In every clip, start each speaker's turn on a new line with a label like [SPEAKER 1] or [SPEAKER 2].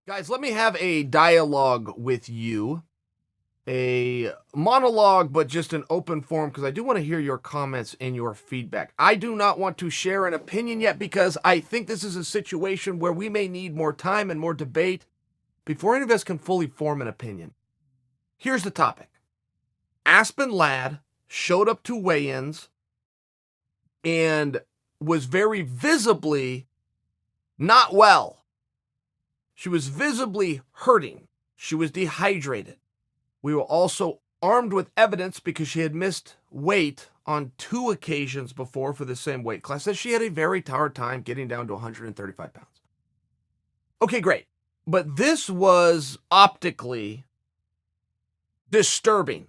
[SPEAKER 1] Guys, let me have a dialogue with you. A monologue, but just an open forum because I do want to hear your comments and your feedback. I do not want to share an opinion yet because I think this is a situation where we may need more time and more debate before any of us can fully form an opinion. Here's the topic. Aspen Ladd showed up to weigh-ins and was very visibly not well. She was visibly hurting. She was dehydrated. We were also armed with evidence because she had missed weight on 2 occasions before for the same weight class, that she had a very hard time getting down to 135 pounds. Okay, great. But this was optically disturbing.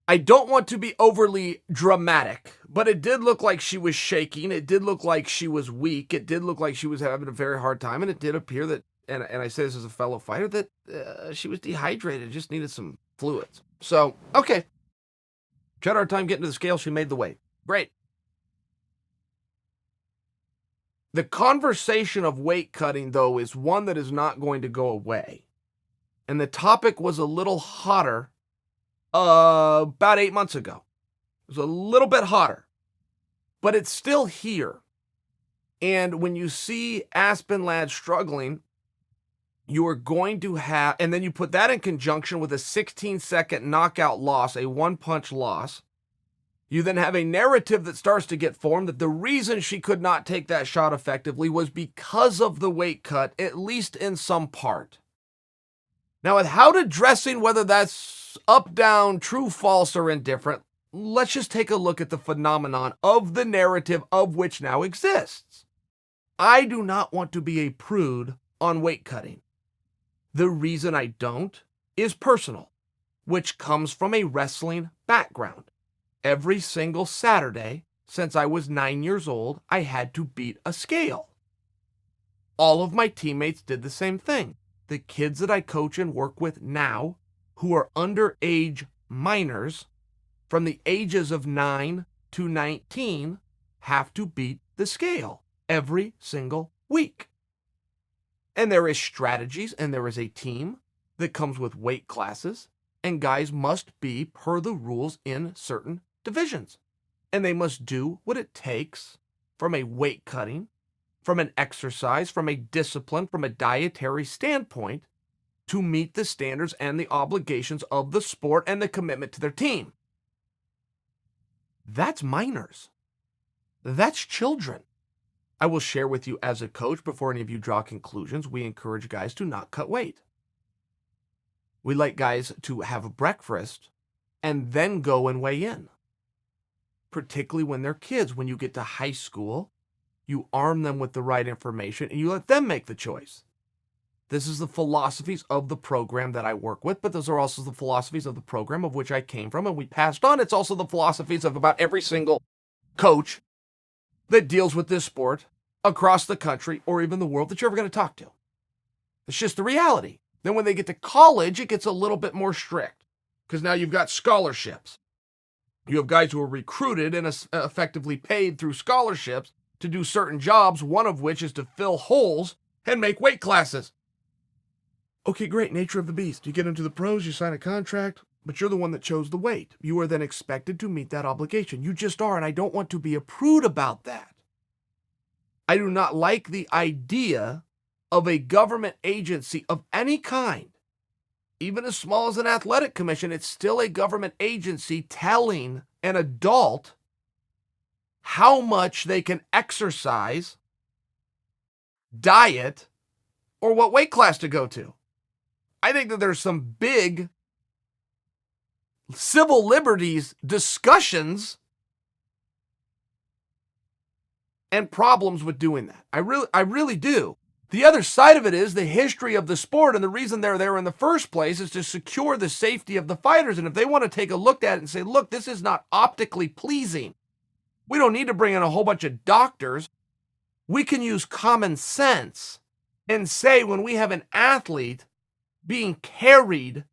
[SPEAKER 1] I don't want to be overly dramatic, but it did look like she was shaking. It did look like she was weak. It did look like she was having a very hard time, and it did appear that, and I say this as a fellow fighter, that she was dehydrated, just needed some fluids. So, okay. She had a hard time getting to the scale. She made the weight. Great. The conversation of weight cutting, though, is one that is not going to go away. And the topic was a little hotter about 8 months ago. It was a little bit hotter, but it's still here. And when you see Aspen Ladd struggling, you are going to have, and then you put that in conjunction with a 16-second knockout loss, a one-punch loss. You then have a narrative that starts to get formed that the reason she could not take that shot effectively was because of the weight cut, at least in some part. Now, without addressing whether that's up, down, true, false, or indifferent, let's just take a look at the phenomenon of the narrative of which now exists. I do not want to be a prude on weight cutting. The reason I don't is personal, which comes from a wrestling background. Every single Saturday since I was 9 years old, I had to beat a scale. All of my teammates did the same thing. The kids that I coach and work with now, who are underage minors, from the ages of 9 to 19, have to beat the scale every single week. And there is strategies and there is a team that comes with weight classes, and guys must be per the rules in certain divisions. And they must do what it takes from a weight cutting, from an exercise, from a discipline, from a dietary standpoint to meet the standards and the obligations of the sport and the commitment to their team. That's minors. That's children. I will share with you as a coach, before any of you draw conclusions, we encourage guys to not cut weight. We like guys to have breakfast and then go and weigh in. Particularly when they're kids. When you get to high school, you arm them with the right information and you let them make the choice. This is the philosophies of the program that I work with, but those are also the philosophies of the program of which I came from and we passed on. It's also the philosophies of about every single coach that deals with this sport across the country or even the world that you're ever going to talk to. It's just the reality. Then when they get to college, it gets a little bit more strict because now you've got scholarships. You have guys who are recruited and effectively paid through scholarships to do certain jobs, one of which is to fill holes and make weight classes. Okay, great, nature of the beast. You get into the pros, you sign a contract, but you're the one that chose the weight. You are then expected to meet that obligation. You just are, and I don't want to be a prude about that. I do not like the idea of a government agency of any kind, even as small as an athletic commission. It's still a government agency telling an adult how much they can exercise, diet, or what weight class to go to. I think that there's some big civil liberties discussions and problems with doing that. I really do. The other side of it is the history of the sport, and the reason they're there in the first place is to secure the safety of the fighters. And if they want to take a look at it and say, look, this is not optically pleasing, we don't need to bring in a whole bunch of doctors. We can use common sense and say when we have an athlete being carried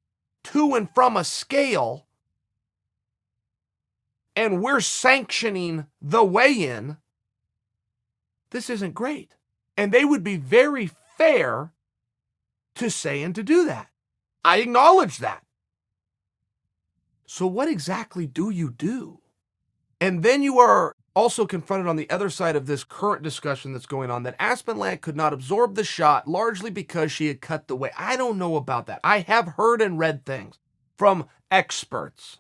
[SPEAKER 1] to and from a scale and we're sanctioning the weigh-in, this isn't great. And they would be very fair to say and to do that. I acknowledge that. So what exactly do you do? And then you are also confronted on the other side of this current discussion that's going on that Aspen Ladd could not absorb the shot largely because she had cut the weight. I don't know about that. I have heard and read things from experts.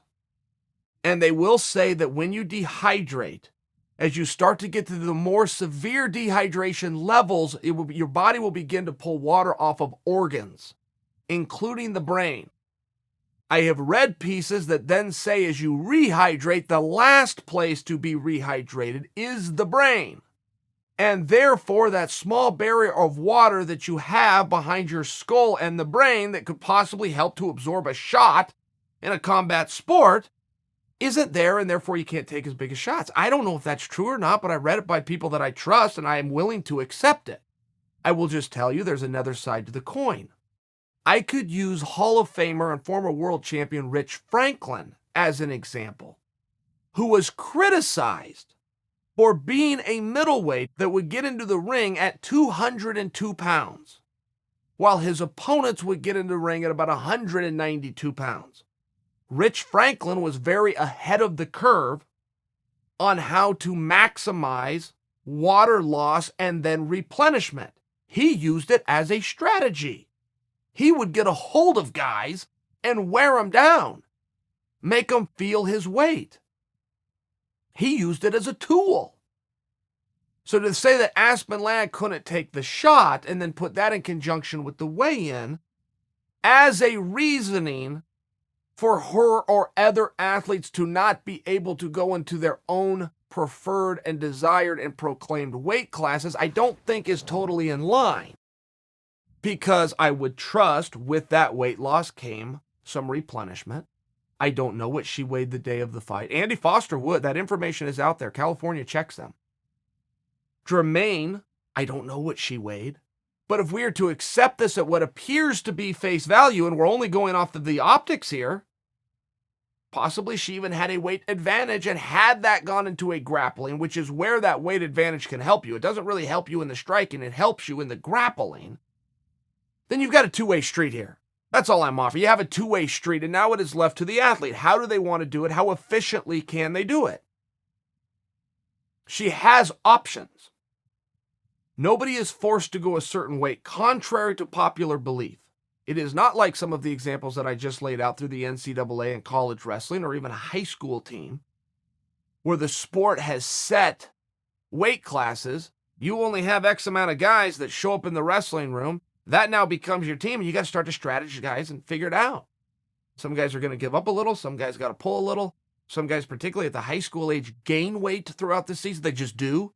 [SPEAKER 1] And they will say that when you dehydrate, as you start to get to the more severe dehydration levels, your body will begin to pull water off of organs, including the brain. I have read pieces that then say as you rehydrate, the last place to be rehydrated is the brain. And therefore, that small barrier of water that you have behind your skull and the brain that could possibly help to absorb a shot in a combat sport isn't there, and therefore you can't take as big as shots. I don't know if that's true or not, but I read it by people that I trust, and I am willing to accept it. I will just tell you there's another side to the coin. I could use Hall of Famer and former world champion Rich Franklin as an example, who was criticized for being a middleweight that would get into the ring at 202 pounds, while his opponents would get into the ring at about 192 pounds. Rich Franklin was very ahead of the curve on how to maximize water loss and then replenishment. He used it as a strategy. He would get a hold of guys and wear them down, make them feel his weight. He used it as a tool. So to say that Aspen Ladd couldn't take the shot and then put that in conjunction with the weigh-in as a reasoning for her or other athletes to not be able to go into their own preferred and desired and proclaimed weight classes, I don't think is totally in line. Because I would trust with that weight loss came some replenishment. I don't know what she weighed the day of the fight. Andy Foster would. That information is out there. California checks them. Germaine, I don't know what she weighed. But if we are to accept this at what appears to be face value, and we're only going off of the optics here, possibly she even had a weight advantage, and had that gone into a grappling, which is where that weight advantage can help you. It doesn't really help you in the striking. It helps you in the grappling. Then you've got a two-way street here. That's all I'm offering. You have a two-way street, and now it is left to the athlete. How do they want to do it? How efficiently can they do it? She has options. Nobody is forced to go a certain weight, contrary to popular belief. It is not like some of the examples that I just laid out through the NCAA and college wrestling, or even a high school team, where the sport has set weight classes. You only have X amount of guys that show up in the wrestling room. That now becomes your team, and you got to start to strategize and figure it out. Some guys are going to give up a little. Some guys got to pull a little. Some guys, particularly at the high school age, gain weight throughout the season. They just do.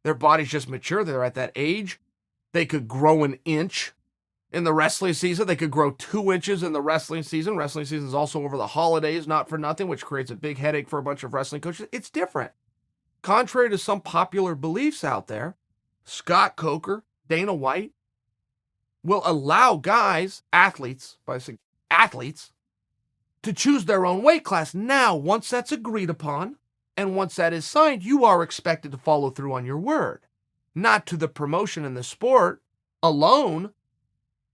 [SPEAKER 1] Their bodies just mature. They're at that age. They could grow an inch in the wrestling season. They could grow 2 inches in the wrestling season. Wrestling season is also over the holidays, not for nothing, which creates a big headache for a bunch of wrestling coaches. It's different. Contrary to some popular beliefs out there, Scott Coker, Dana White, will allow guys, athletes, to choose their own weight class. Now, once that's agreed upon, and once that is signed, you are expected to follow through on your word. Not to the promotion in the sport alone,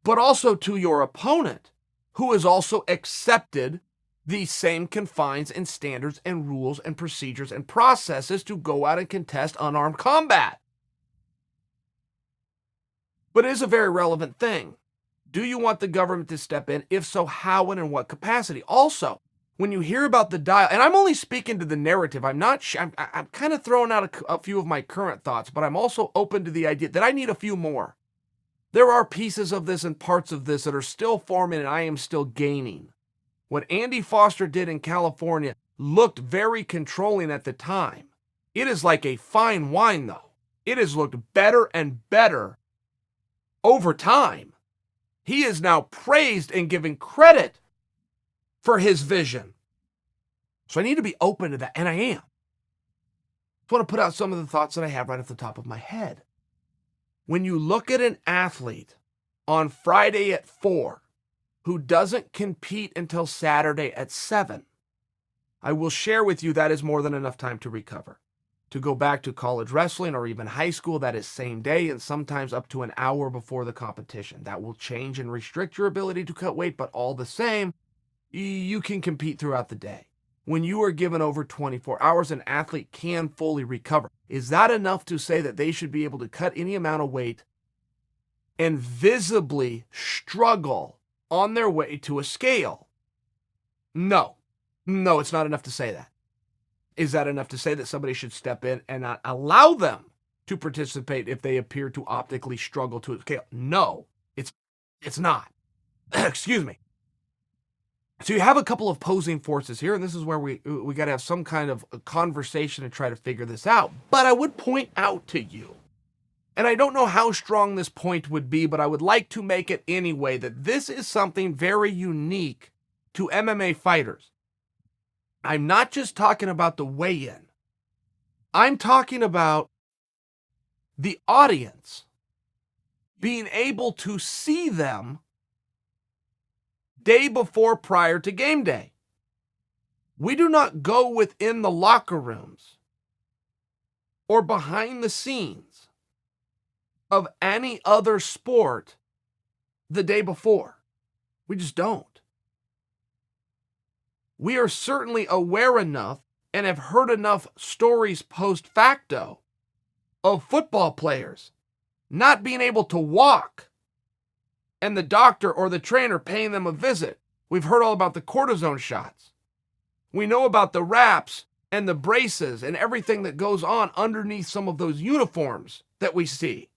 [SPEAKER 1] but also to your opponent, who has also accepted the same confines and standards and rules and procedures and processes to go out and contest unarmed combat. But it is a very relevant thing. Do you want the government to step in? If so, how and in what capacity? Also, when you hear about the dial, and I'm only speaking to the narrative, I'm kind of throwing out a few of my current thoughts, but I'm also open to the idea that I need a few more. There are pieces of this and parts of this that are still forming, and I am still gaining. What Andy Foster did in California looked very controlling at the time. It is like a fine wine, though. It has looked better and better over time. He is now praised and given credit for his vision. So I need to be open to that, and I am. I want to put out some of the thoughts that I have right off the top of my head. When you look at an athlete on Friday at 4 who doesn't compete until Saturday at 7, I will share with you that is more than enough time to recover To go back to college wrestling or even high school, that is same day and sometimes up to an hour before the competition. That will change and restrict your ability to cut weight, but all the same, you can compete throughout the day. When you are given over 24 hours, an athlete can fully recover. Is that enough to say that they should be able to cut any amount of weight and visibly struggle on their way to a scale? No. No, it's not enough to say that. Is that enough to say that somebody should step in and not allow them to participate if they appear to optically struggle to a scale? No, it's not. Excuse me. So you have a couple of opposing forces here, and this is where we got to have some kind of a conversation to try to figure this out. But I would point out to you, and I don't know how strong this point would be, but I would like to make it anyway, that this is something very unique to MMA fighters. I'm not just talking about the weigh-in. I'm talking about the audience being able to see them day before prior to game day. We do not go within the locker rooms or behind the scenes of any other sport the day before. We just don't. We are certainly aware enough and have heard enough stories post facto of football players not being able to walk and the doctor or the trainer paying them a visit. We've heard all about the cortisone shots. We know about the wraps and the braces and everything that goes on underneath some of those uniforms that we see.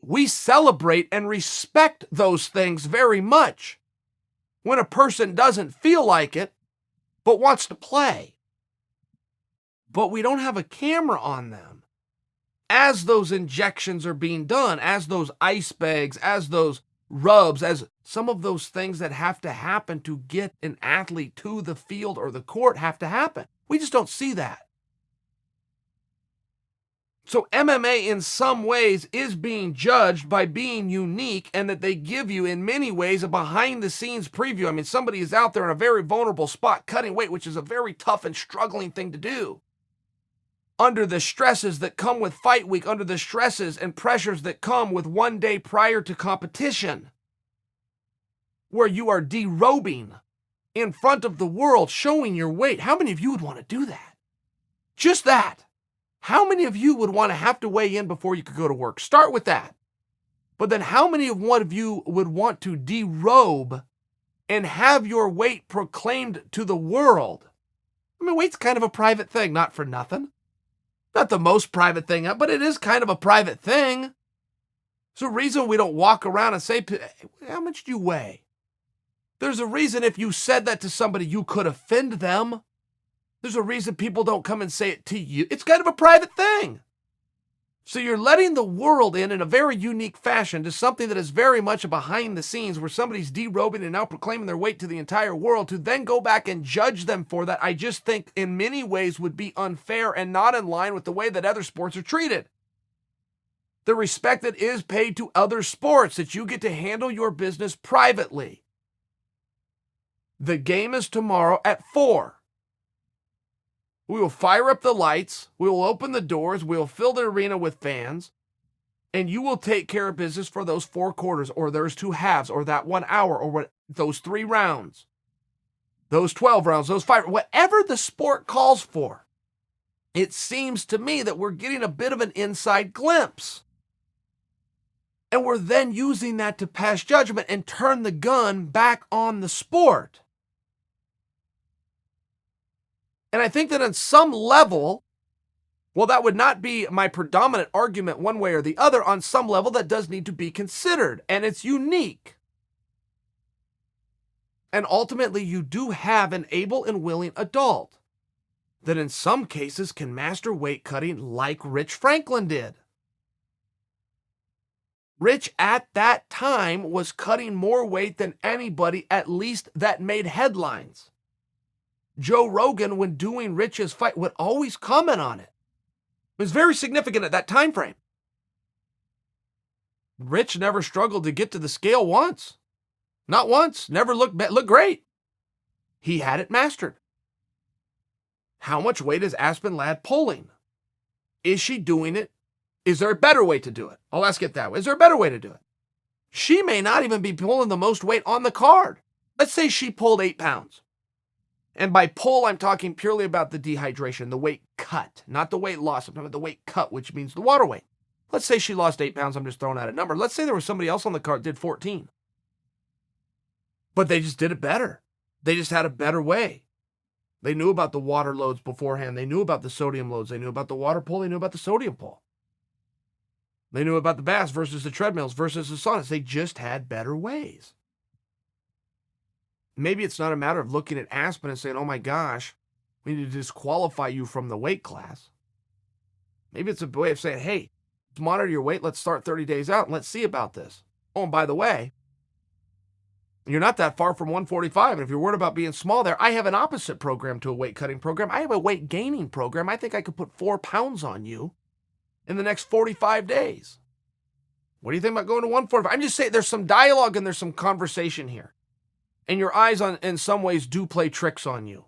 [SPEAKER 1] We celebrate and respect those things very much when a person doesn't feel like it, but wants to play. But we don't have a camera on them as those injections are being done, as those ice bags, as those rubs, as some of those things that have to happen to get an athlete to the field or the court have to happen. We just don't see that. So MMA in some ways is being judged by being unique, and that they give you in many ways a behind the scenes preview. I mean, somebody is out there in a very vulnerable spot cutting weight, which is a very tough and struggling thing to do. Under the stresses that come with fight week, under the stresses and pressures that come with one day prior to competition, where you are derobing in front of the world, showing your weight. How many of you would want to do that? Just that. How many of you would want to have to weigh in before you could go to work? Start with that. But then how many of one of you would want to derobe and have your weight proclaimed to the world? I mean, weight's kind of a private thing, not for nothing. Not the most private thing, but it is kind of a private thing. There's a reason we don't walk around and say, how much do you weigh? There's a reason if you said that to somebody, you could offend them. There's a reason people don't come and say it to you. It's kind of a private thing. So you're letting the world in a very unique fashion to something that is very much a behind the scenes, where somebody's derobing and now proclaiming their weight to the entire world, to then go back and judge them for that. I just think in many ways would be unfair and not in line with the way that other sports are treated. The respect that is paid to other sports, that you get to handle your business privately. The game is tomorrow at 4. We will fire up the lights, we will open the doors, we will fill the arena with fans, and you will take care of business for those 4 quarters, or those 2 halves, or that 1 hour, or what, those 3 rounds, those 12 rounds, those 5, whatever the sport calls for. It seems to me that we're getting a bit of an inside glimpse. And we're then using that to pass judgment and turn the gun back on the sport. And I think that on some level, well, that would not be my predominant argument one way or the other. On some level, that does need to be considered, and it's unique. And ultimately, you do have an able and willing adult that in some cases can master weight cutting like Rich Franklin did. Rich at that time was cutting more weight than anybody, at least that made headlines. Joe Rogan, when doing Rich's fight, would always comment on it. It was very significant at that time frame. Rich never struggled to get to the scale once. Not once. Never looked great. He had it mastered. How much weight is Aspen Ladd pulling? Is she doing it? Is there a better way to do it? I'll ask it that way. Is there a better way to do it? She may not even be pulling the most weight on the card. Let's say she pulled 8 pounds. And by pull, I'm talking purely about the dehydration, the weight cut, not the weight loss. I'm talking about the weight cut, which means the water weight. Let's say she lost 8 pounds. I'm just throwing out a number. Let's say there was somebody else on the card that did 14. But they just did it better. They just had a better way. They knew about the water loads beforehand. They knew about the sodium loads. They knew about the water pull. They knew about the sodium pull. They knew about the bass versus the treadmills versus the saunas. They just had better ways. Maybe it's not a matter of looking at Aspen and saying, oh my gosh, we need to disqualify you from the weight class. Maybe it's a way of saying, hey, let's monitor your weight. Let's start 30 days out and let's see about this. Oh, and by the way, you're not that far from 145. And if you're worried about being small there, I have an opposite program to a weight cutting program. I have a weight gaining program. I think I could put 4 pounds on you in the next 45 days. What do you think about going to 145? I'm just saying there's some dialogue and there's some conversation here. And your eyes in some ways do play tricks on you.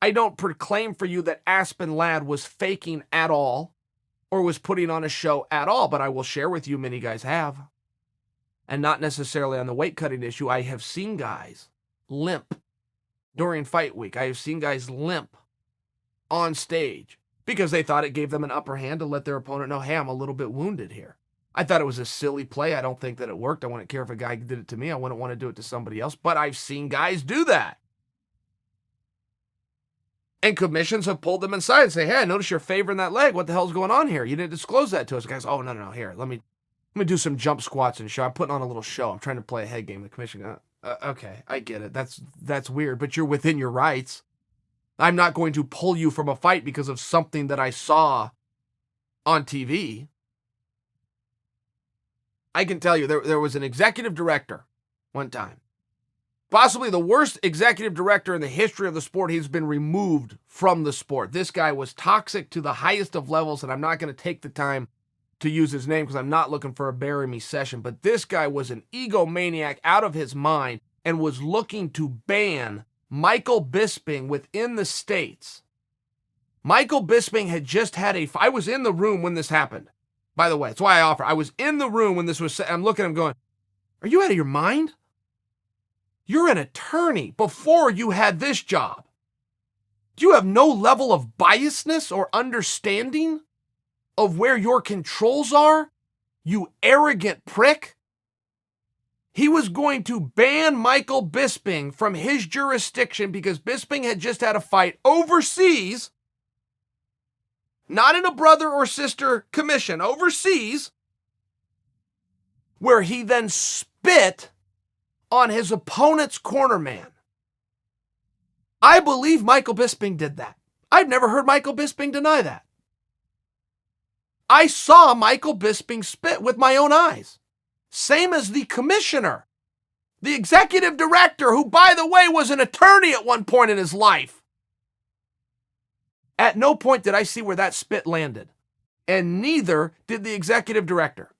[SPEAKER 1] I don't proclaim for you that Aspen Ladd was faking at all or was putting on a show at all, but I will share with you many guys have. And not necessarily on the weight cutting issue. I have seen guys limp during fight week. I have seen guys limp on stage because they thought it gave them an upper hand to let their opponent know, hey, I'm a little bit wounded here. I thought it was a silly play. I don't think that it worked. I wouldn't care if a guy did it to me. I wouldn't want to do it to somebody else. But I've seen guys do that. And commissions have pulled them inside and say, hey, I noticed you're favoring that leg. What the hell's going on here? You didn't disclose that to us. The guys, oh, no. Here, let me do some jump squats and show. I'm putting on a little show. I'm trying to play a head game. The commission, okay, I get it. That's weird, but you're within your rights. I'm not going to pull you from a fight because of something that I saw on TV. I can tell you there was an executive director one time, possibly the worst executive director in the history of the sport. He's been removed from the sport. This guy was toxic to the highest of levels, and I'm not going to take the time to use his name because I'm not looking for a bury me session, but this guy was an egomaniac out of his mind and was looking to ban Michael Bisping within the States. Michael Bisping had just had I was in the room when this happened. By the way, that's why I offer. I was in the room when this was said. I'm looking at him going, are you out of your mind? You're an attorney before you had this job. Do you have no level of biasness or understanding of where your controls are, you arrogant prick? He was going to ban Michael Bisping from his jurisdiction because Bisping had just had a fight overseas, not in a brother or sister commission, overseas, where he then spit on his opponent's corner man. I believe Michael Bisping did that. I've never heard Michael Bisping deny that. I saw Michael Bisping spit with my own eyes. Same as the commissioner, the executive director, who, by the way, was an attorney at one point in his life. At no point did I see where that spit landed, and neither did the executive director,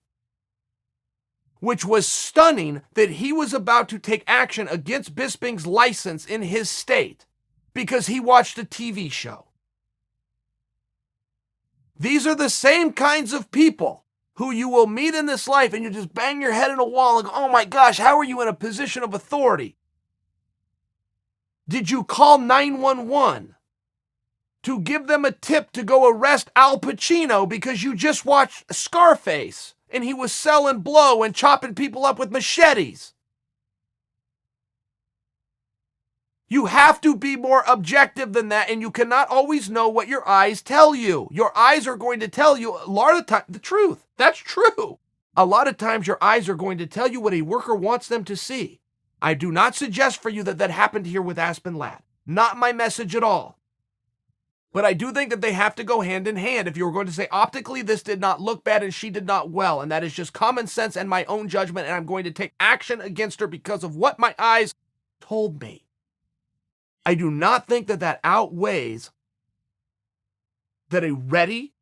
[SPEAKER 1] which was stunning that he was about to take action against Bisping's license in his state because he watched a TV show. These are the same kinds of people who you will meet in this life and you just bang your head in a wall and go, oh my gosh, how are you in a position of authority? Did you call 911 to give them a tip to go arrest Al Pacino because you just watched Scarface and he was selling blow and chopping people up with machetes? You have to be more objective than that, and you cannot always know what your eyes tell you. Your eyes are going to tell you a lot of the time the truth. That's true. A lot of times your eyes are going to tell you what a worker wants them to see. I do not suggest for you that happened here with Aspen Ladd. Not my message at all. But I do think that they have to go hand in hand. If you were going to say optically this did not look bad and she did not well, and that is just common sense and my own judgment, and I'm going to take action against her because of what my eyes told me. I do not think that outweighs that a ready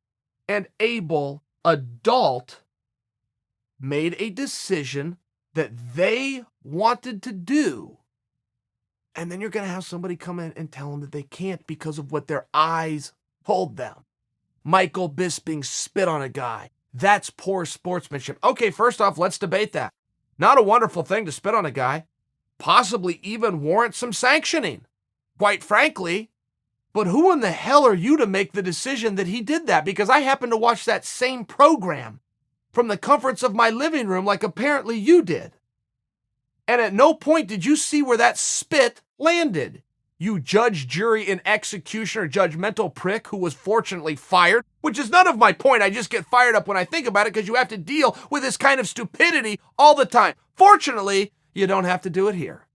[SPEAKER 1] and able adult made a decision that they wanted to do And then you're going to have somebody come in and tell them that they can't because of what their eyes told them. Michael Bisping spit on a guy. That's poor sportsmanship. Okay, first off, let's debate that. Not a wonderful thing to spit on a guy. Possibly even warrant some sanctioning, quite frankly. But who in the hell are you to make the decision that he did that? Because I happened to watch that same program from the comforts of my living room like apparently you did. And at no point did you see where that spit landed. You judge, jury, and executioner judgmental prick who was fortunately fired, which is none of my point. I just get fired up when I think about it because you have to deal with this kind of stupidity all the time. Fortunately, you don't have to do it here.